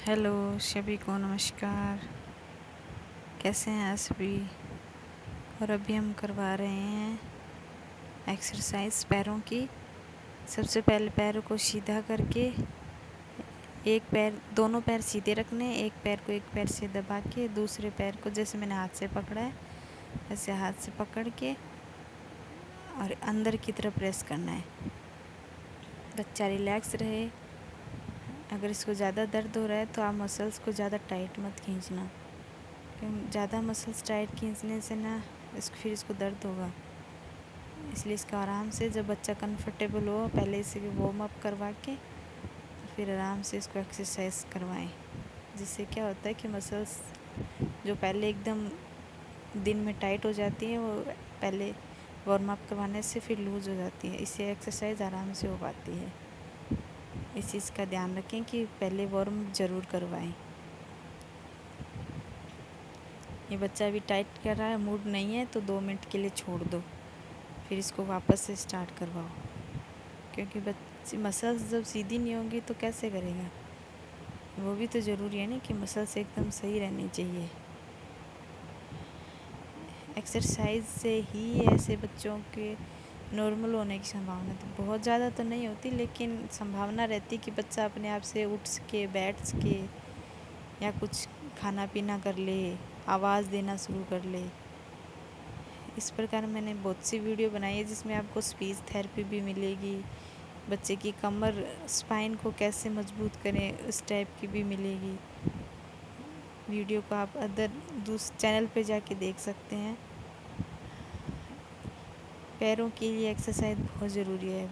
Hello सभी को नमस्कार। कैसे हैं आप सभी। और अभी हम करवा रहे हैं एक्सरसाइज पैरों की। सबसे पहले पैरों को सीधा करके एक पैर दोनों पैर सीधे रखने, एक पैर को एक पैर से दबा के दूसरे पैर को जैसे मैंने हाथ से पकड़ा है ऐसे हाथ से पकड़ के और अंदर की तरफ प्रेस करना है। बच्चा रिलैक्स रहे। अगर इसको ज़्यादा दर्द हो रहा है तो आप मसल्स को ज़्यादा टाइट मत खींचना, क्योंकि ज़्यादा मसल्स टाइट खींचने से ना फिर इसको दर्द होगा। इसलिए इसका आराम से जब बच्चा कंफर्टेबल हो पहले इसे वार्म अप करवा के फिर आराम से इसको एक्सरसाइज करवाएं। जिससे क्या होता है कि मसल्स जो पहले एकदम दिन में टाइट हो जाती हैं वो पहले वार्म अप करवाने से फिर लूज़ हो जाती है। इससे एक्सरसाइज आराम से हो पाती है। इस चीज़ का ध्यान रखें कि पहले वार्म ज़रूर करवाएं। ये बच्चा अभी टाइट कर रहा है, मूड नहीं है तो 2 मिनट के लिए छोड़ दो, फिर इसको वापस से स्टार्ट करवाओ। क्योंकि बच्चे मसल्स जब सीधी नहीं होंगी तो कैसे करेगा। वो भी तो ज़रूरी है ना कि मसल्स एकदम सही रहनी चाहिए। एक्सरसाइज से ही ऐसे बच्चों के नॉर्मल होने की संभावना तो बहुत ज़्यादा तो नहीं होती, लेकिन संभावना रहती कि बच्चा अपने आप से उठ सके, बैठ सके या कुछ खाना पीना कर ले, आवाज़ देना शुरू कर ले। इस प्रकार मैंने बहुत सी वीडियो बनाई है जिसमें आपको स्पीच थेरेपी भी मिलेगी। बच्चे की कमर स्पाइन को कैसे मजबूत करें उस टाइप की भी मिलेगी। वीडियो को आप दूसरे चैनल पे जाके देख सकते हैं। पैरों के लिए एक्सरसाइज बहुत ज़रूरी है।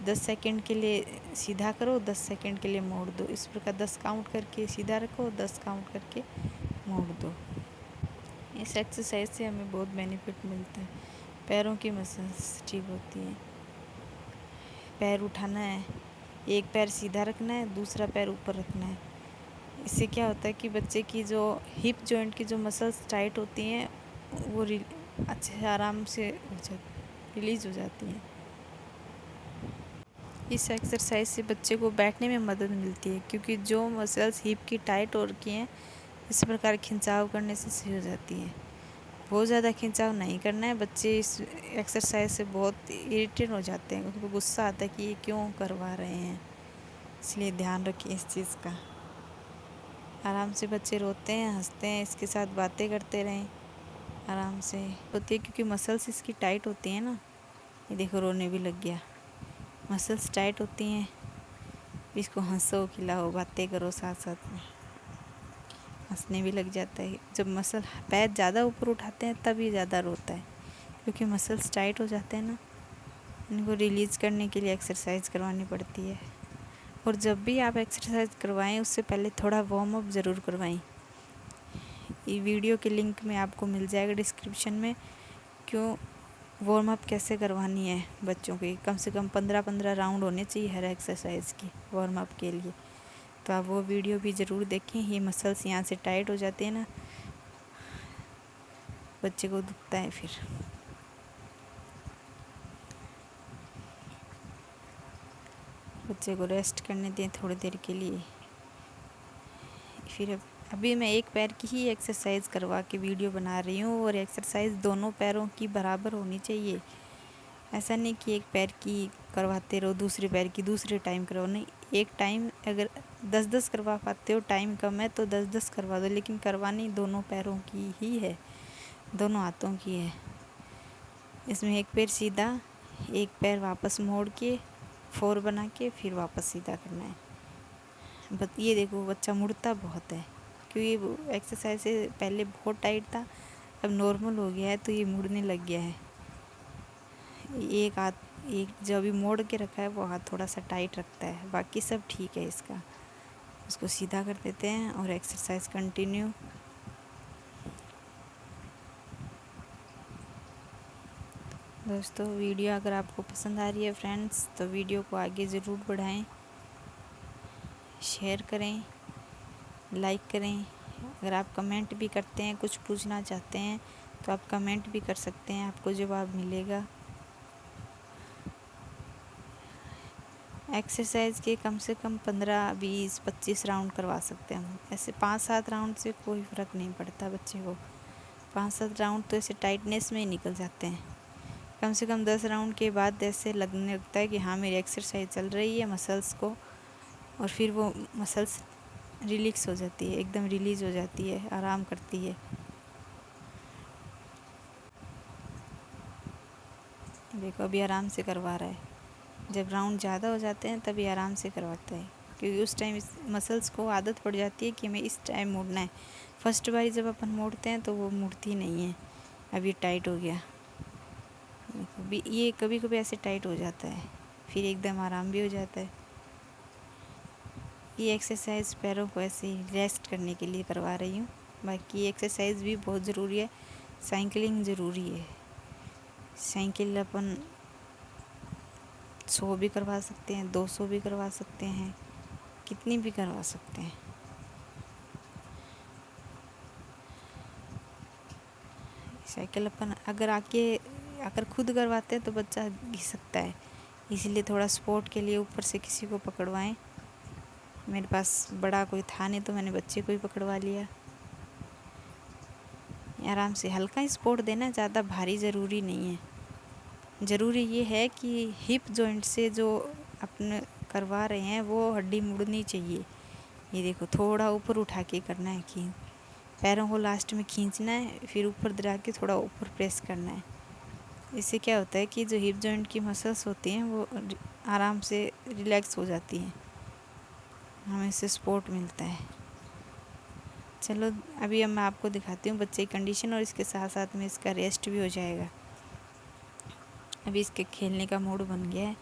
10 सेकंड के लिए सीधा करो, 10 सेकंड के लिए मोड़ दो। इस प्रकार 10 काउंट करके सीधा रखो, 10 काउंट करके मोड़ दो। इस एक्सरसाइज से हमें बहुत बेनिफिट मिलता है। पैरों की मसल्स ठीक होती है। पैर उठाना है, एक पैर सीधा रखना है, दूसरा पैर ऊपर रखना है। इससे क्या होता है कि बच्चे की जो हिप जॉइंट की जो मसल्स टाइट होती हैं वो अच्छे से आराम से रिलीज़ हो जाती हैं। इस एक्सरसाइज से बच्चे को बैठने में मदद मिलती है, क्योंकि जो मसल्स हिप की टाइट हो रखी हैं इस प्रकार खिंचाव करने से सही हो जाती हैं। बहुत ज़्यादा खिंचाव नहीं करना है। बच्चे इस एक्सरसाइज से बहुत इरिटेट हो जाते हैं, उनको गुस्सा आता है कि ये क्यों करवा रहे हैं। इसलिए ध्यान रखिए इस चीज़ का। आराम से बच्चे रोते हैं, हंसते हैं, इसके साथ बातें करते रहें आराम से। होती है क्योंकि मसल्स इसकी टाइट होती हैं ना। ये देखो रोने भी लग गया। मसल्स टाइट होती हैं, इसको हंसो, खिलाओ, बातें करो, साथ साथ में हंसने भी लग जाता है। जब मसल पैर ज़्यादा ऊपर उठाते हैं तब ये ज़्यादा रोता है, क्योंकि मसल्स टाइट हो जाते हैं ना। इनको रिलीज़ करने के लिए एक्सरसाइज करवानी पड़ती है। और जब भी आप एक्सरसाइज करवाएं उससे पहले थोड़ा वार्म अप ज़रूर करवाएं। ये वीडियो के लिंक में आपको मिल जाएगा डिस्क्रिप्शन में, क्यों वार्म अप कैसे करवानी है बच्चों की। कम से कम 15-15 राउंड होने चाहिए हर एक्सरसाइज की वार्म अप के लिए। तो आप वो वीडियो भी ज़रूर देखें। ये मसल्स यहाँ से टाइट हो जाते हैं ना, बच्चे को दुखता है। फिर बच्चे को रेस्ट करने दें थोड़ी देर के लिए। फिर अभी मैं एक पैर की ही एक्सरसाइज करवा के वीडियो बना रही हूँ, और एक्सरसाइज दोनों पैरों की बराबर होनी चाहिए। ऐसा नहीं कि एक पैर की करवाते रहो, दूसरे पैर की दूसरे टाइम करो। नहीं, एक टाइम अगर 10-10 करवा पाते हो, टाइम कम है तो 10-10 करवा दो, लेकिन करवानी दोनों पैरों की ही है, दोनों हाथों की है। इसमें एक पैर सीधा, एक पैर वापस मोड़ के 4 बना के फिर वापस सीधा करना है। ये देखो बच्चा मुड़ता बहुत है, क्योंकि वो एक्सरसाइज से पहले बहुत टाइट था, अब नॉर्मल हो गया है तो ये मुड़ने लग गया है। एक हाथ एक जो अभी मोड़ के रखा है वो हाथ थोड़ा सा टाइट रखता है, बाकी सब ठीक है इसका। उसको सीधा कर देते हैं और एक्सरसाइज कंटिन्यू। दोस्तों वीडियो अगर आपको पसंद आ रही है फ्रेंड्स, तो वीडियो को आगे ज़रूर बढ़ाएं, शेयर करें, लाइक करें। अगर आप कमेंट भी करते हैं, कुछ पूछना चाहते हैं तो आप कमेंट भी कर सकते हैं, आपको जवाब मिलेगा। एक्सरसाइज के कम से कम 15, 20, 25 राउंड करवा सकते हैं हम। ऐसे 5-7 राउंड से कोई फ़र्क नहीं पड़ता बच्चे को। 5-7 राउंड तो ऐसे टाइटनेस में ही निकल जाते हैं। कम से कम 10 राउंड के बाद ऐसे लगने लगता है कि हाँ मेरी एक्सरसाइज चल रही है मसल्स को, और फिर वो मसल्स रिलैक्स हो जाती है, एकदम रिलीज़ हो जाती है, आराम करती है। देखो अभी आराम से करवा रहा है। जब राउंड ज़्यादा हो जाते हैं तभी आराम से करवाता है, क्योंकि उस टाइम इस मसल्स को आदत पड़ जाती है कि हमें इस टाइम मोड़ना है। फर्स्ट बारी जब अपन मोड़ते हैं तो वो मुड़ती नहीं है। अब ये टाइट हो गया, ये कभी कभी ऐसे टाइट हो जाता है, फिर एकदम आराम भी हो जाता है। ये एक्सरसाइज पैरों को ऐसे रेस्ट करने के लिए करवा रही हूँ। बाकी एक्सरसाइज भी बहुत ज़रूरी है। साइकिलिंग ज़रूरी है। साइकिल अपन 100 भी करवा सकते हैं, 200 भी करवा सकते हैं, कितनी भी करवा सकते हैं। साइकिल अपन अगर खुद करवाते हैं तो बच्चा घिसकता है, इसलिए थोड़ा सपोर्ट के लिए ऊपर से किसी को पकड़वाएं। मेरे पास बड़ा कोई था नहीं तो मैंने बच्चे को ही पकड़वा लिया। आराम से हल्का ही सपोर्ट देना, ज़्यादा भारी ज़रूरी नहीं है। ज़रूरी ये है कि हिप जॉइंट से जो अपने करवा रहे हैं वो हड्डी मुड़नी चाहिए। ये देखो थोड़ा ऊपर उठा के करना है, खींच पैरों को लास्ट में खींचना है, फिर ऊपर दरा के थोड़ा ऊपर प्रेस करना है। इससे क्या होता है कि जो हिप जॉइंट की मसल्स होती हैं वो आराम से रिलैक्स हो जाती हैं, हमें इससे सपोर्ट मिलता है। चलो अभी अब मैं आपको दिखाती हूँ बच्चे की कंडीशन, और इसके साथ साथ में इसका रेस्ट भी हो जाएगा। अभी इसके खेलने का मूड बन गया है।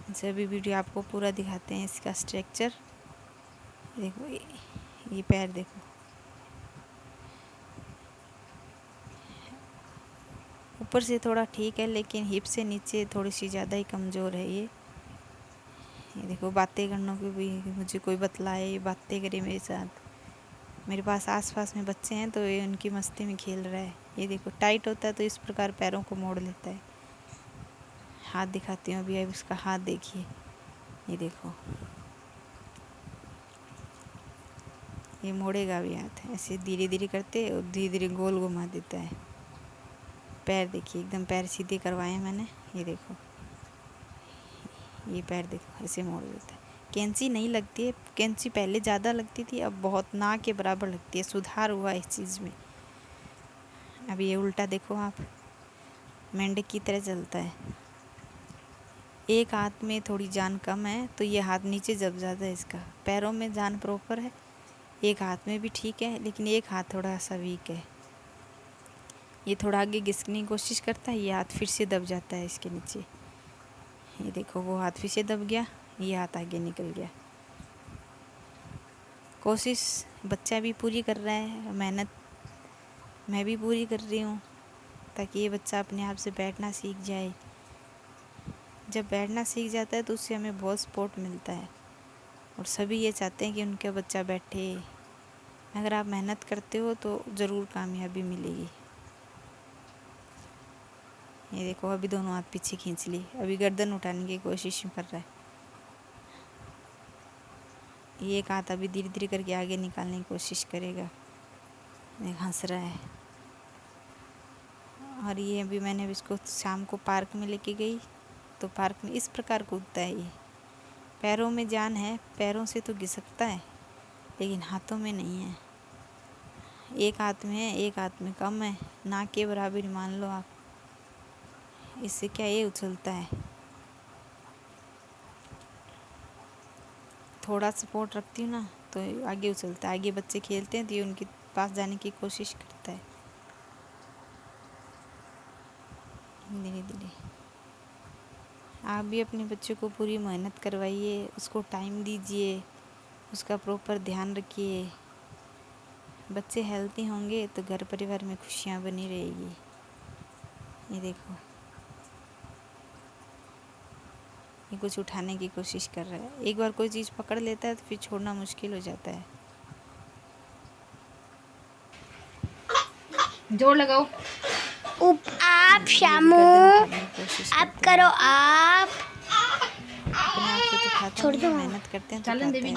अच्छा अभी वीडियो आपको पूरा दिखाते हैं इसका स्ट्रक्चर। देखो ये पैर देखो, ऊपर से थोड़ा ठीक है लेकिन हिप से नीचे थोड़ी सी ज़्यादा ही कमज़ोर है ये देखो बातें करने को भी मुझे कोई बतलाए, ये बातें करे मेरे साथ। मेरे पास आसपास में बच्चे हैं तो ये उनकी मस्ती में खेल रहा है। ये देखो टाइट होता है तो इस प्रकार पैरों को मोड़ लेता है। हाथ दिखाती हूँ अभी, अब इसका हाथ देखिए। ये देखो ये मोड़ेगा भी हाथ, ऐसे धीरे धीरे करते और धीरे धीरे गोल घुमा देता है। पैर देखिए एकदम पैर सीधे करवाए मैंने। ये देखो ये पैर देखो ऐसे मोड़ देता है। कैंची नहीं लगती है, कैंची पहले ज़्यादा लगती थी, अब बहुत ना के बराबर लगती है। सुधार हुआ इस चीज़ में। अब ये उल्टा देखो आप, मेंढक की तरह चलता है। एक हाथ में थोड़ी जान कम है तो ये हाथ नीचे जब जाता है इसका। पैरों में जान प्रॉपर है, एक हाथ में भी ठीक है, लेकिन एक हाथ थोड़ा सा वीक है। ये थोड़ा आगे घिसकने की कोशिश करता है, ये हाथ फिर से दब जाता है इसके नीचे। ये देखो वो हाथ फिर से दब गया, ये हाथ आगे निकल गया। कोशिश बच्चा भी पूरी कर रहा है, मेहनत मैं भी पूरी कर रही हूँ, ताकि ये बच्चा अपने आप से बैठना सीख जाए। जब बैठना सीख जाता है तो उससे हमें बहुत सपोर्ट मिलता है, और सभी ये चाहते हैं कि उनका बच्चा बैठे। अगर आप मेहनत करते हो तो ज़रूर कामयाबी मिलेगी। ये देखो अभी दोनों हाथ पीछे खींच ली, अभी गर्दन उठाने की कोशिश कर रहा है। ये एक हाथ अभी धीरे धीरे करके आगे निकालने की कोशिश करेगा। हंस रहा है। और ये अभी मैंने इसको शाम को पार्क में लेके गई तो पार्क में इस प्रकार कूदता है ये। पैरों में जान है, पैरों से तो घिसकता है लेकिन हाथों में नहीं है। एक हाथ में है, एक हाथ में कम है, ना के बराबर मान लो आप। इससे क्या ये उछलता है। थोड़ा सपोर्ट रखती हूँ ना तो आगे उछलता है। आगे बच्चे खेलते हैं तो ये उनके पास जाने की कोशिश करता है धीरे धीरे। आप भी अपने बच्चे को पूरी मेहनत करवाइए, उसको टाइम दीजिए, उसका प्रॉपर ध्यान रखिए। बच्चे हेल्थी होंगे तो घर परिवार में खुशियाँ बनी रहेगी। ये देखो ये कुछ उठाने की कोशिश कर रहा है। एक बार कोई चीज़ पकड़ लेता है तो फिर छोड़ना मुश्किल हो जाता है। जोर लगाओ। आप शामू, आप करो, आप अपने आप उठाता नहीं, मेहनत करते हैं तो उठाते हैं। लेकिन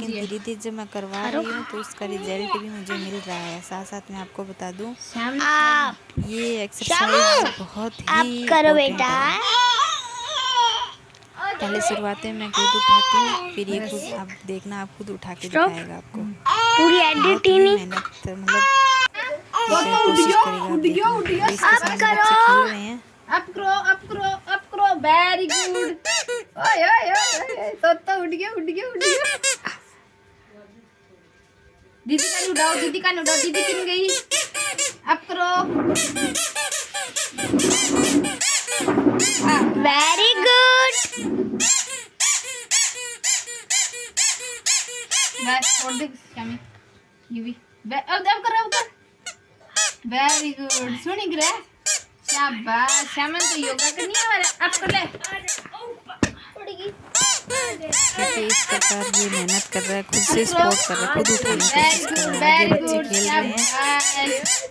धीरे धीरे जब मैं करवा रही हूँ तो उसका रिजल्ट भी मुझे मिल रहा है। साथ साथ मैं आपको बता दूँ, ये एक्सरसाइज बहुत ही इम्पोर्टेंट है। पहले शुरुआत में मैं खुद उठाती हूँ, फिर ये खुद आप देखना, आप खुद उठा के दिखाएगा आपको। पूरी एडिटिंग मेहनत मतलब कोशिश करेगा। इसके साथ बच्चे खेल रहे हैं। अप करो वेरी गुड। ओए ओए ओए तो उठ गया। दीदी का उठाओ, दीदी किन गई। अप करो। Very good. बस छोड़ दे शामी, ये भी अब कर। वेरी गुड, सुनी गिरे। शाबाश, शामन तो योगा करनी है हमारे। अब कर ले। देखिए इस प्रकार ये मेहनत कर रहा है, खुद से स्पोर्ट कर रहा है, खुद उठाने की कोशिश कर रहा है। आगे बच्चे खेल रहे हैं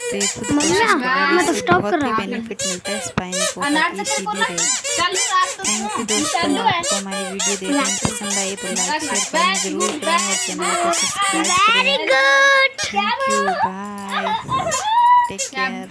तो ये खुद कोशिश कर रहा है। इससे बहुत ही बेनिफिट मिलता है स्पाइन को, ताकि सीधी रहे। थैंक यू दोस्तों, आपको हमारी वीडियो देखने पसंद आई तो लाइक शेयर करें जरूर करें और चैनल को सब्सक्राइब करें। Very good. Thank you, bye, take care.